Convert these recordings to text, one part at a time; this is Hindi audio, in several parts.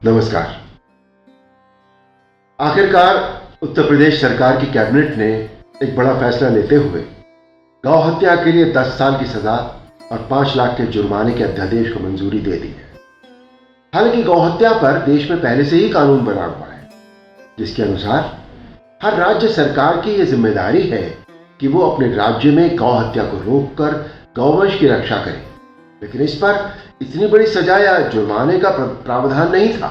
नमस्कार। आखिरकार उत्तर प्रदेश सरकार की कैबिनेट ने एक बड़ा फैसला लेते हुए गौ हत्या के लिए 10 साल की सजा और 5 लाख के जुर्माने के अध्यादेश को मंजूरी दे दी है। हालांकि गौ हत्या पर देश में पहले से ही कानून बना हुआ है, जिसके अनुसार हर राज्य सरकार की यह जिम्मेदारी है कि वो अपने राज्य में गौ हत्या को रोककर गौवंश की रक्षा करे। लेकिन इस पर इतनी बड़ी सजा या जुर्माने का प्रावधान नहीं था।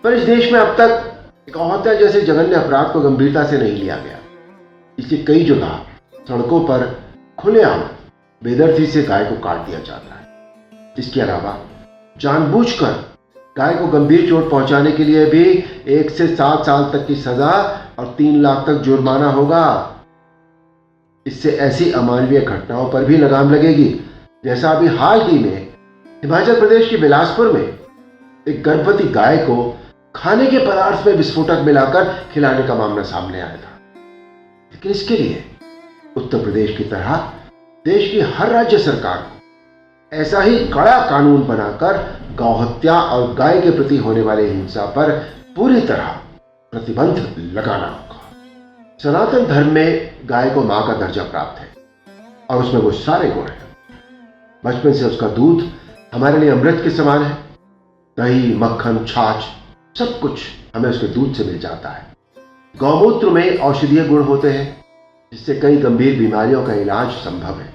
पर इस देश में अब तक गौ हत्या जैसे जघन्य अपराध को गंभीरता से नहीं लिया गया। इसलिए कई जगह सड़कों पर खुलेआम बेदर्दी से गाय को काट दिया जाता है। इसके अलावा जानबूझकर गाय को गंभीर चोट पहुंचाने के लिए भी 1 से 7 साल तक की सजा और 3 लाख तक जुर्माना होगा। इससे ऐसी अमानवीय घटनाओं पर भी लगाम लगेगी, जैसा अभी हाल ही में हिमाचल प्रदेश के बिलासपुर में एक गर्भवती गाय को खाने के पदार्थ में विस्फोटक मिलाकर खिलाने का मामला सामने आया था। लेकिन इसके लिए उत्तर प्रदेश की तरह देश की हर राज्य सरकार को ऐसा ही कड़ा कानून बनाकर गौ हत्या और गाय के प्रति होने वाले हिंसा पर पूरी तरह प्रतिबंध लगाना होगा। सनातन धर्म में गाय को मां का दर्जा प्राप्त है और उसमें वो सारे गुण हैं। बचपन से उसका दूध हमारे लिए अमृत के समान है। दही, मक्खन, छाछ सब कुछ हमें उसके दूध से मिल जाता है। गौमूत्र में औषधीय गुण होते हैं, जिससे कई गंभीर बीमारियों का इलाज संभव है।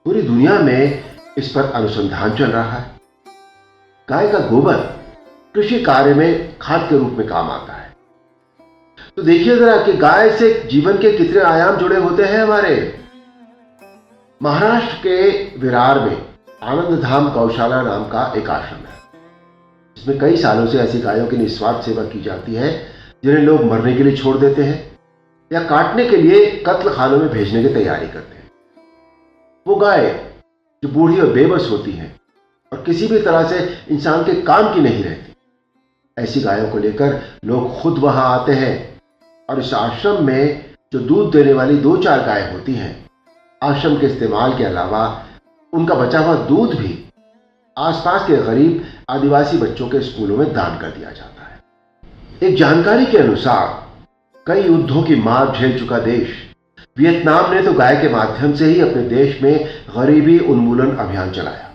पूरी दुनिया में इस पर अनुसंधान चल रहा है। गाय का गोबर कृषि कार्य में खाद के रूप में काम आता है। तो देखिए जरा कि गाय से जीवन के कितने आयाम जुड़े होते हैं हमारे। महाराष्ट्र के विरार में आनंद धाम गौशाला नाम का एक आश्रम है, जिसमें कई सालों से ऐसी गायों की निस्वार्थ सेवा की जाती है जिन्हें लोग मरने के लिए छोड़ देते हैं या काटने के लिए कत्ल खानों में भेजने की तैयारी करते हैं। वो गाय जो बूढ़ी और बेबस होती है और किसी भी तरह से इंसान के काम की नहीं रहती, ऐसी गायों को लेकर लोग खुद वहां आते हैं और इस आश्रम में जो दूध देने वाली 2-4 गाय होती हैं, आश्रम के इस्तेमाल के अलावा उनका बचा हुआ दूध भी आसपास के गरीब आदिवासी बच्चों के स्कूलों में दान कर दिया जाता है। एक जानकारी के अनुसार कई युद्धों की मार झेल चुका देश वियतनाम ने तो गाय के माध्यम से ही अपने देश में गरीबी उन्मूलन अभियान चलाया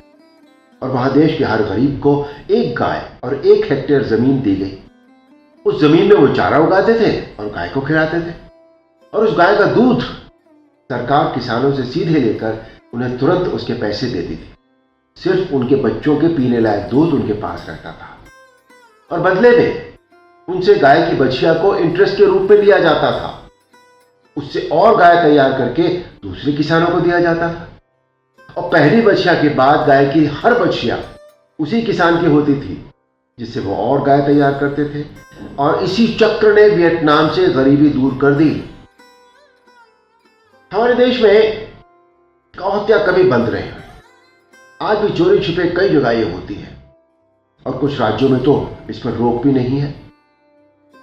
और वहां देश के हर गरीब को 1 गाय और 1 हेक्टेयर जमीन दी गई। उस जमीन में वो चारा उगाते थे और गाय को खिलाते थे और उस गाय का दूध सरकार किसानों से सीधे लेकर उन्हें तुरंत उसके पैसे देती थी। सिर्फ उनके बच्चों के पीने लायक दूध उनके पास रहता था और बदले में उनसे गाय की बछिया को इंटरेस्ट के रूप में लिया जाता था। उससे और गाय तैयार करके दूसरे किसानों को दिया जाता था और पहली बछिया के बाद गाय की हर बछिया उसी किसान की होती थी, जिससे वो और गाय तैयार करते थे और इसी चक्र ने वियतनाम से गरीबी दूर कर दी। हमारे देश में गौ हत्या कभी बंद नहीं हुई। आज भी चोरी छिपे कई जगह ये होती है और कुछ राज्यों में तो इस पर रोक भी नहीं है।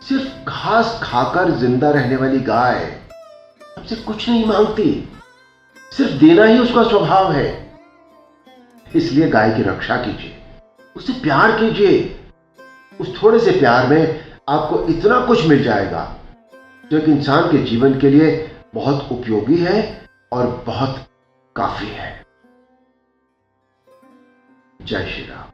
सिर्फ घास खाकर जिंदा रहने वाली गाय हमसे कुछ नहीं मांगती, सिर्फ देना ही उसका स्वभाव है। इसलिए गाय की रक्षा कीजिए, उससे प्यार कीजिए। उस थोड़े से प्यार में आपको इतना कुछ मिल जाएगा जो एक इंसान के जीवन के लिए बहुत उपयोगी है और बहुत काफी है। जय श्री राम।